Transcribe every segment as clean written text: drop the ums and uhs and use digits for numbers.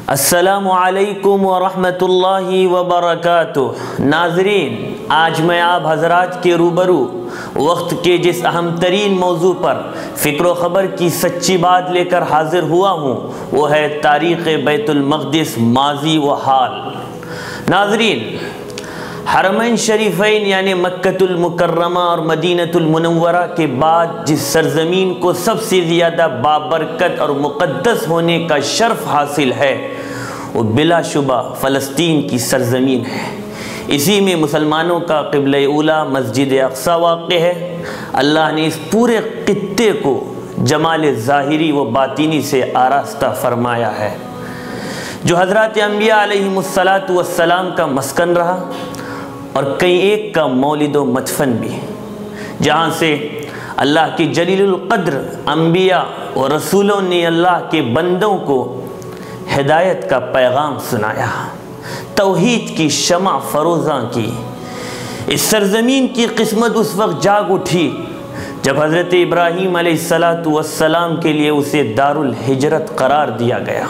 السلام علیکم ورحمۃ اللہ وبرکاتہ۔ ناظرین، آج میں آپ حضرات کے روبرو وقت کے جس اہم ترین موضوع پر فکر و خبر کی سچی بات لے کر حاضر ہوا ہوں وہ ہے تاریخ بیت المقدس، ماضی و حال۔ ناظرین، حرمین شریفین یعنی مکۃ المکرمہ اور مدینۃ المنورہ کے بعد جس سرزمین کو سب سے زیادہ بابرکت اور مقدس ہونے کا شرف حاصل ہے وہ بلا شبہ فلسطین کی سرزمین ہے۔ اسی میں مسلمانوں کا قبلہ اولیٰ مسجد اقصی واقع ہے۔ اللہ نے اس پورے خطے کو جمال ظاہری و باطنی سے آراستہ فرمایا ہے، جو حضرات انبیاء علیہم السلام کا مسکن رہا اور کئی ایک کا مولد و مدفن بھی، جہاں سے اللہ کے جلیل القدر انبیاء و رسولوں نے اللہ کے بندوں کو ہدایت کا پیغام سنایا، توحید کی شمع فروزاں کی۔ اس سرزمین کی قسمت اس وقت جاگ اٹھی جب حضرت ابراہیم علیہ السلام کے لیے اسے دار الہجرت قرار دیا گیا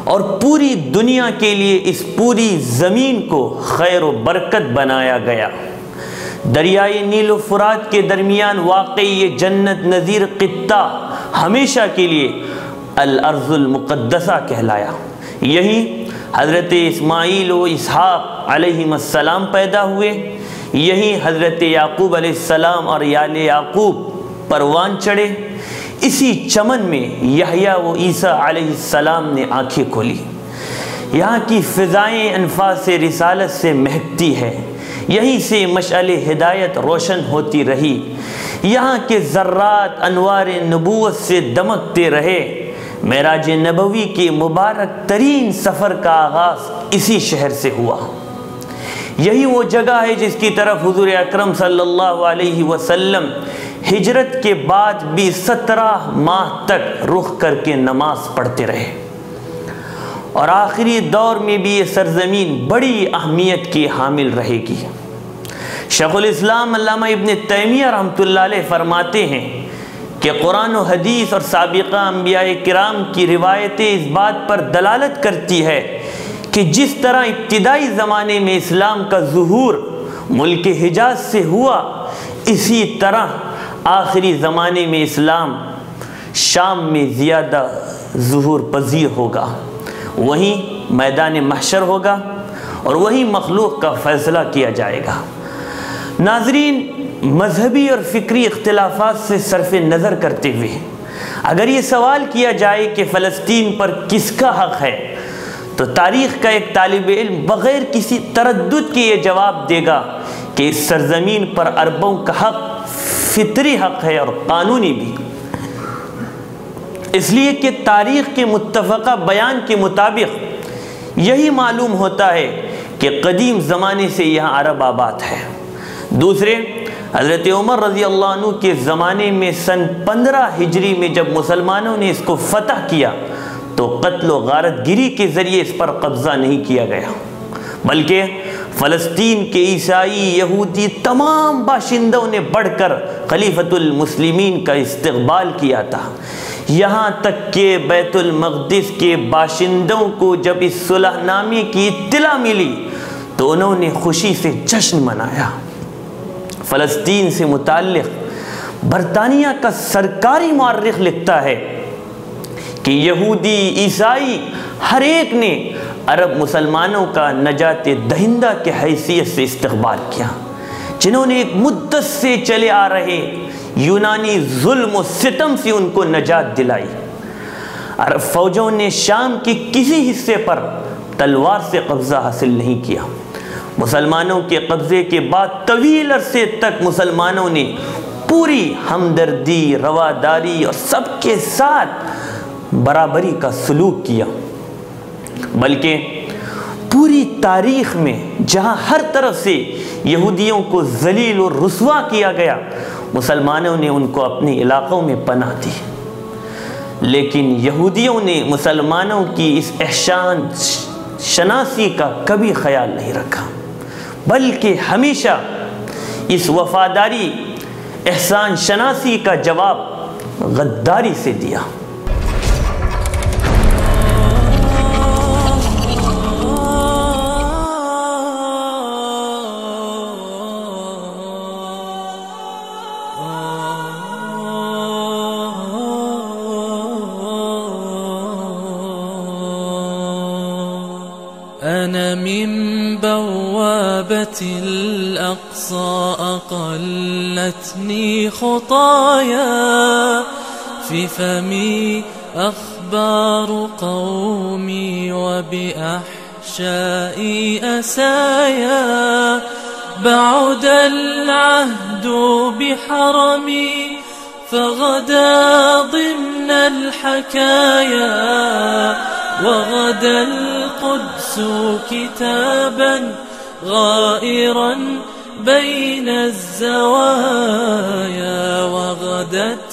اور پوری دنیا کے لیے اس پوری زمین کو خیر و برکت بنایا گیا۔ دریائے نیل و فرات کے درمیان واقع یہ جنت نظیر خطہ ہمیشہ کے لیے الارض المقدسہ کہلایا۔ یہی حضرت اسماعیل و اسحاق علیہم السلام پیدا ہوئے، یہی حضرت یعقوب علیہ السلام اور یال یعقوب پروان چڑھے۔ اسی چمن میں یحییٰ و عیسیٰ علیہ السلام نے آنکھیں کھولی۔ یہاں کی فضائیں انفاس رسالت سے مہکتی ہے، یہیں سے مشعل ہدایت روشن ہوتی رہی، یہاں کے ذرات انوار نبوت سے دمکتے رہے۔ معراج نبوی کے مبارک ترین سفر کا آغاز اسی شہر سے ہوا۔ یہی وہ جگہ ہے جس کی طرف حضور اکرم صلی اللہ علیہ وسلم ہجرت کے بعد بھی 17 ماہ تک رخ کر کے نماز پڑھتے رہے، اور آخری دور میں بھی یہ سرزمین بڑی اہمیت کی حامل رہے گی۔ شیخ الاسلام علامہ ابن تیمیہ رحمۃ اللہ علیہ فرماتے ہیں کہ قرآن و حدیث اور سابقہ انبیاء کرام کی روایتیں اس بات پر دلالت کرتی ہے کہ جس طرح ابتدائی زمانے میں اسلام کا ظہور ملک حجاز سے ہوا، اسی طرح آخری زمانے میں اسلام شام میں زیادہ ظہور پذیر ہوگا، وہیں میدان محشر ہوگا اور وہیں مخلوق کا فیصلہ کیا جائے گا۔ ناظرین، مذہبی اور فکری اختلافات سے صرف نظر کرتے ہوئے اگر یہ سوال کیا جائے کہ فلسطین پر کس کا حق ہے، تو تاریخ کا ایک طالب علم بغیر کسی تردد کے یہ جواب دے گا کہ اس سرزمین پر عربوں کا حق فطری حق ہے اور قانونی بھی، اس لیے کہ تاریخ کے متفقہ بیان کے مطابق یہی معلوم ہوتا ہے کہ قدیم زمانے سے یہاں عرب آباد ہے۔ دوسرے، حضرت عمر رضی اللہ عنہ کے زمانے میں سن 15 ہجری میں جب مسلمانوں نے اس کو فتح کیا تو قتل و غارت گری کے ذریعے اس پر قبضہ نہیں کیا گیا، بلکہ فلسطین کے عیسائی، یہودی تمام باشندوں نے بڑھ کر خلیفۃ المسلمین کا استقبال کیا تھا، یہاں تک کہ بیت المقدس کے باشندوں کو جب اس صلح نامے کی اطلاع ملی تو انہوں نے خوشی سے جشن منایا۔ فلسطین سے متعلق برطانیہ کا سرکاری مورخ لکھتا ہے کہ یہودی، عیسائی ہر ایک نے عرب مسلمانوں کا نجات دہندہ کے حیثیت سے استقبال کیا، جنہوں نے ایک مدت سے چلے آ رہے یونانی ظلم و ستم سے ان کو نجات دلائی۔ عرب فوجوں نے شام کے کسی حصے پر تلوار سے قبضہ حاصل نہیں کیا۔ مسلمانوں کے قبضے کے بعد طویل عرصے تک مسلمانوں نے پوری ہمدردی، رواداری اور سب کے ساتھ برابری کا سلوک کیا، بلکہ پوری تاریخ میں جہاں ہر طرف سے یہودیوں کو ذلیل و رسوا کیا گیا، مسلمانوں نے ان کو اپنے علاقوں میں پناہ دی، لیکن یہودیوں نے مسلمانوں کی اس احسان شناسی کا کبھی خیال نہیں رکھا، بلکہ ہمیشہ اس وفاداری احسان شناسی کا جواب غداری سے دیا۔ أنا من بوابة الأقصى أقلتني خطايا، في فمي أخبار قومي وبأحشائي أسايا. بعد العهد بحرمي فغدا ضمن الحكايا، وغدا القدس كتابا غائرا بين الزوايا، وغدت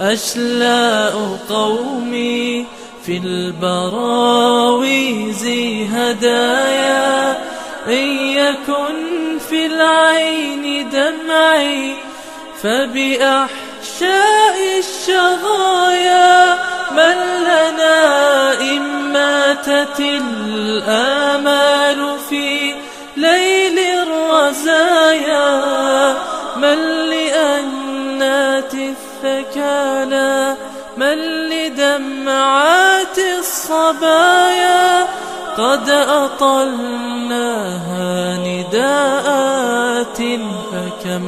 أشلاء قومي في البراويز هدايا. إن يكن في العين دمعي فبأحشاء الشظايا. من لنا إن ماتت الآمال في ليل الرزايا، من لأنات الثكالى، من لدمعات الصبايا. قد أطلناها نداءات فكم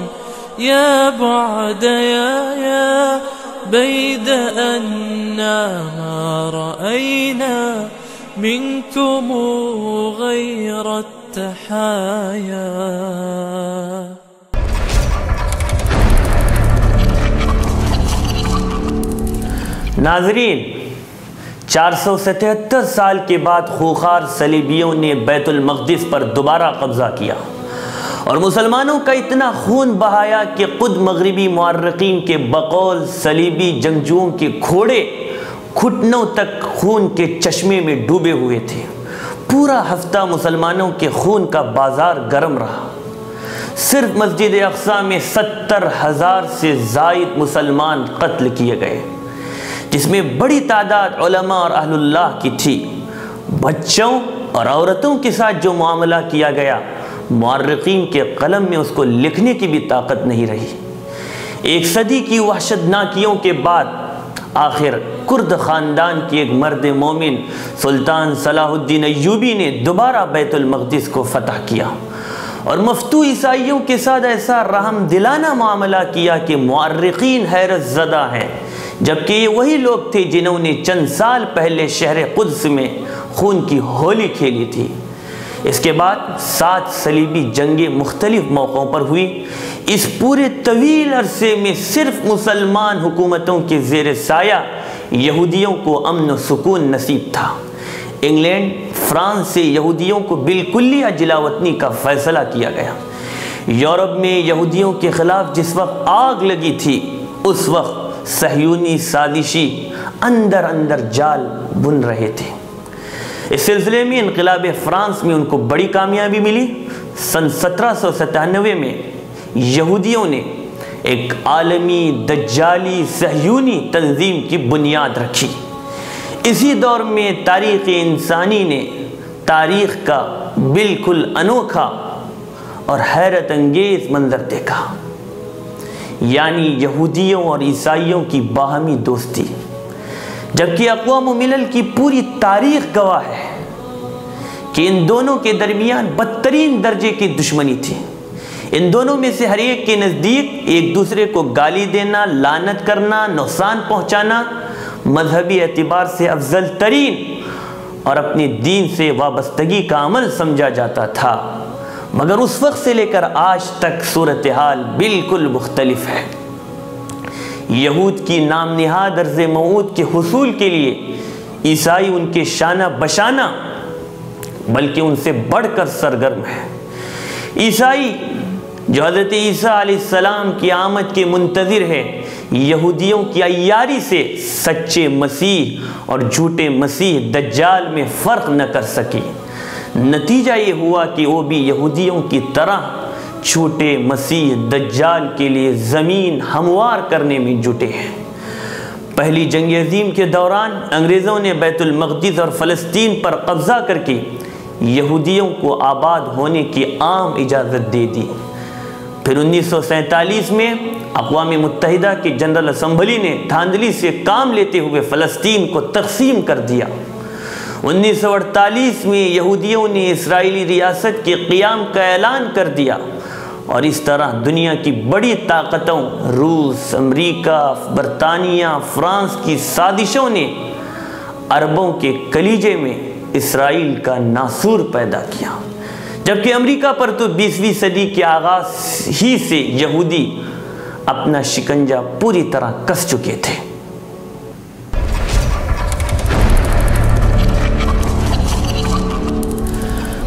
يا بعد يا بيد أننا ما رأينا منكم غير التحايا. ناظرین، 477 سال کے بعد خوخار صلیبیوں نے بیت المقدس پر دوبارہ قبضہ کیا اور مسلمانوں کا اتنا خون بہایا کہ خود مغربی مورخین کے بقول صلیبی جنگجوؤں کے گھوڑے گھٹنوں تک خون کے چشمے میں ڈوبے ہوئے تھے۔ پورا ہفتہ مسلمانوں کے خون کا بازار گرم رہا۔ صرف مسجد اقصی میں 70,000 سے زائد مسلمان قتل کیے گئے، جس میں بڑی تعداد علماء اور اہل اللہ کی تھی۔ بچوں اور عورتوں کے ساتھ جو معاملہ کیا گیا، مورخین کے قلم میں اس کو لکھنے کی بھی طاقت نہیں رہی۔ ایک صدی کی وحشتناکیوں کے بعد آخر کرد خاندان کی ایک مرد مومن سلطان صلاح الدین ایوبی نے دوبارہ بیت المقدس کو فتح کیا اور مفتوح عیسائیوں کے ساتھ ایسا رحم دلانہ معاملہ کیا کہ مورخین حیرت زدہ ہیں، جبکہ یہ وہی لوگ تھے جنہوں نے چند سال پہلے شہر قدس میں خون کی ہولی کھیلی تھی۔ اس کے بعد 7 صلیبی جنگیں مختلف موقعوں پر ہوئی۔ اس پورے طویل عرصے میں صرف مسلمان حکومتوں کے زیر سایہ یہودیوں کو امن و سکون نصیب تھا۔ انگلینڈ، فرانس سے یہودیوں کو بالکلیہ جلاوطنی کا فیصلہ کیا گیا۔ یورپ میں یہودیوں کے خلاف جس وقت آگ لگی تھی، اس وقت صہیونی سازشی اندر اندر جال بن رہے تھے۔ اس سلسلے میں انقلاب فرانس میں ان کو بڑی کامیابی ملی۔ سن 1797 میں یہودیوں نے ایک عالمی دجالی صہیونی تنظیم کی بنیاد رکھی۔ اسی دور میں تاریخ انسانی نے تاریخ کا بالکل انوکھا اور حیرت انگیز منظر دیکھا، یعنی یہودیوں اور عیسائیوں کی باہمی دوستی، جبکہ اقوام ملل کی پوری تاریخ گواہ ہے کہ ان دونوں کے درمیان بدترین درجے کی دشمنی تھی۔ ان دونوں میں سے ہر ایک کے نزدیک ایک دوسرے کو گالی دینا، لعنت کرنا، نقصان پہنچانا مذہبی اعتبار سے افضل ترین اور اپنے دین سے وابستگی کا عمل سمجھا جاتا تھا، مگر اس وقت سے لے کر آج تک صورتحال بالکل مختلف ہے۔ یہود کی نام نہاد عرض موعود کے حصول کے لیے عیسائی ان کے شانہ بشانہ بلکہ ان سے بڑھ کر سرگرم ہے۔ عیسائی جو حضرت عیسیٰ علیہ السلام کی آمد کے منتظر ہے، یہودیوں کی عیاری سے سچے مسیح اور جھوٹے مسیح دجال میں فرق نہ کر سکے۔ نتیجہ یہ ہوا کہ وہ بھی یہودیوں کی طرح جھوٹے مسیح دجال کے لیے زمین ہموار کرنے میں جٹے ہیں۔ پہلی جنگ عظیم کے دوران انگریزوں نے بیت المقدس اور فلسطین پر قبضہ کر کے یہودیوں کو آباد ہونے کی عام اجازت دے دی۔ پھر 1947 میں اقوام متحدہ کی جنرل اسمبلی نے دھاندلی سے کام لیتے ہوئے فلسطین کو تقسیم کر دیا۔ 1948 میں یہودیوں نے اسرائیلی ریاست کے قیام کا اعلان کر دیا، اور اس طرح دنیا کی بڑی طاقتوں روس، امریکہ، برطانیہ، فرانس کی سازشوں نے عربوں کے کلیجے میں اسرائیل کا ناسور پیدا کیا، جبکہ امریکہ پر تو 20ویں صدی کے آغاز ہی سے یہودی اپنا شکنجہ پوری طرح کس چکے تھے۔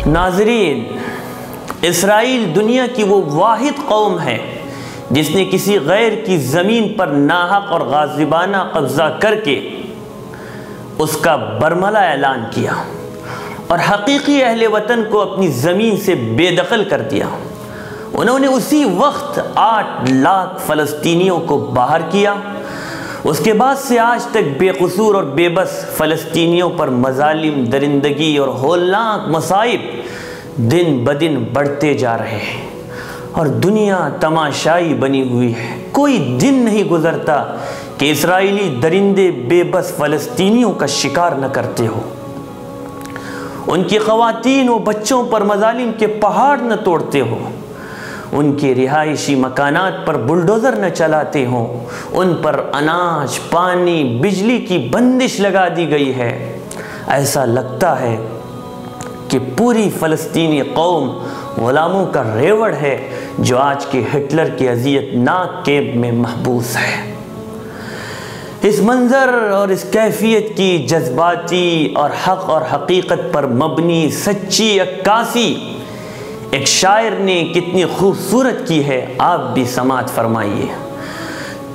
ناظرین، اسرائیل دنیا کی وہ واحد قوم ہے جس نے کسی غیر کی زمین پر ناحق اور غاصبانہ قبضہ کر کے اس کا برملا اعلان کیا اور حقیقی اہل وطن کو اپنی زمین سے بے دخل کر دیا۔ انہوں نے اسی وقت 8 لاکھ فلسطینیوں کو باہر کیا۔ اس کے بعد سے آج تک بے قصور اور بے بس فلسطینیوں پر مظالم، درندگی اور ہولناک مصائب دن بدن بڑھتے جا رہے ہیں، اور دنیا تماشائی بنی ہوئی ہے۔ کوئی دن نہیں گزرتا کہ اسرائیلی درندے بے بس فلسطینیوں کا شکار نہ کرتے ہو، ان کی خواتین و بچوں پر مظالم کے پہاڑ نہ توڑتے ہو، ان کے رہائشی مکانات پر بلڈوزر نہ چلاتے ہوں، ان پر اناج، پانی، بجلی کی بندش لگا دی گئی ہے۔ ایسا لگتا ہے کہ پوری فلسطینی قوم غلاموں کا ریوڑ ہے جو آج کے ہٹلر کے اذیت ناک کیمپ میں محبوس ہے۔ اس منظر اور اس کیفیت کی جذباتی اور حق اور حقیقت پر مبنی سچی عکاسی ایک شاعر نے کتنی خوبصورت کی ہے، آپ بھی سماعت فرمائیے۔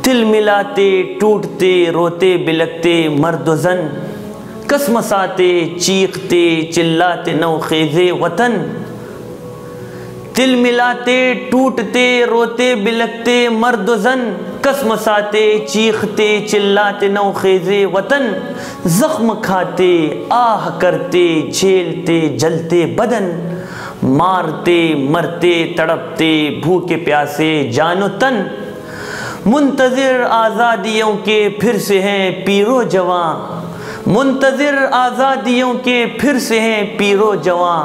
تل ملاتے ٹوٹتے روتے بلکتے مرد و زن، کسمساتے چیختے چلاتے نوخیز وطن، تل ملاتے ٹوٹتے روتے بلکتے مرد و زن، کسمساتے چیختے چلاتے نوخیز وطن، زخم کھاتے آہ کرتے جھیلتے جلتے بدن، مارتے مرتے تڑپتے بھوکے پیاسے جان و تن، منتظر آزادیوں کے پھر سے ہیں پیر و جواں، منتظر آزادیوں کے پھر سے ہیں پیر و جواں،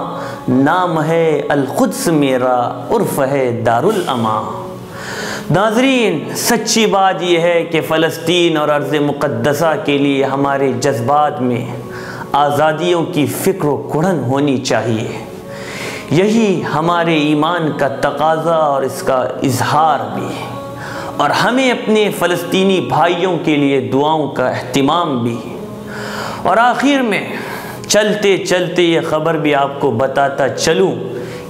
نام ہے القدس میرا عرف ہے دارالامان۔ ناظرین، سچی بات یہ ہے کہ فلسطین اور ارض مقدسہ کے لیے ہمارے جذبات میں آزادیوں کی فکر و کڑن ہونی چاہیے۔ یہی ہمارے ایمان کا تقاضا اور اس کا اظہار بھی ہے، اور ہمیں اپنے فلسطینی بھائیوں کے لیے دعاؤں کا اہتمام بھی۔ اور آخر میں چلتے چلتے یہ خبر بھی آپ کو بتاتا چلوں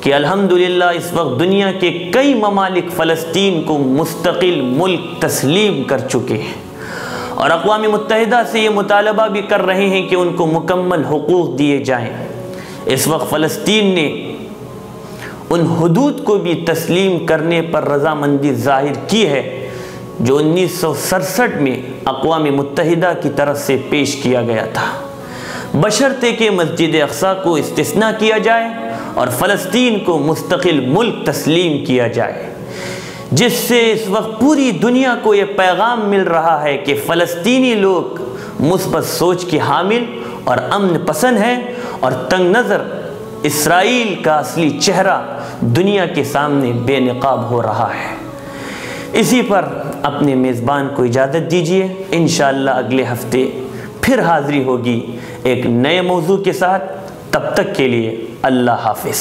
کہ الحمدللہ اس وقت دنیا کے کئی ممالک فلسطین کو مستقل ملک تسلیم کر چکے ہیں، اور اقوام متحدہ سے یہ مطالبہ بھی کر رہے ہیں کہ ان کو مکمل حقوق دیے جائیں۔ اس وقت فلسطین نے ان حدود کو بھی تسلیم کرنے پر رضامندی ظاہر کی ہے جو 1967 میں اقوام متحدہ کی طرف سے پیش کیا گیا تھا، بشرطے کہ مسجد اقصیٰ کو استثناء کیا جائے اور فلسطین کو مستقل ملک تسلیم کیا جائے، جس سے اس وقت پوری دنیا کو یہ پیغام مل رہا ہے کہ فلسطینی لوگ مثبت سوچ کے حامل اور امن پسند ہیں، اور تنگ نظر اسرائیل کا اصلی چہرہ دنیا کے سامنے بے نقاب ہو رہا ہے۔ اسی پر اپنے میزبان کو اجازت دیجیے، انشاءاللہ اگلے ہفتے پھر حاضری ہوگی ایک نئے موضوع کے ساتھ۔ تب تک کے لیے اللہ حافظ۔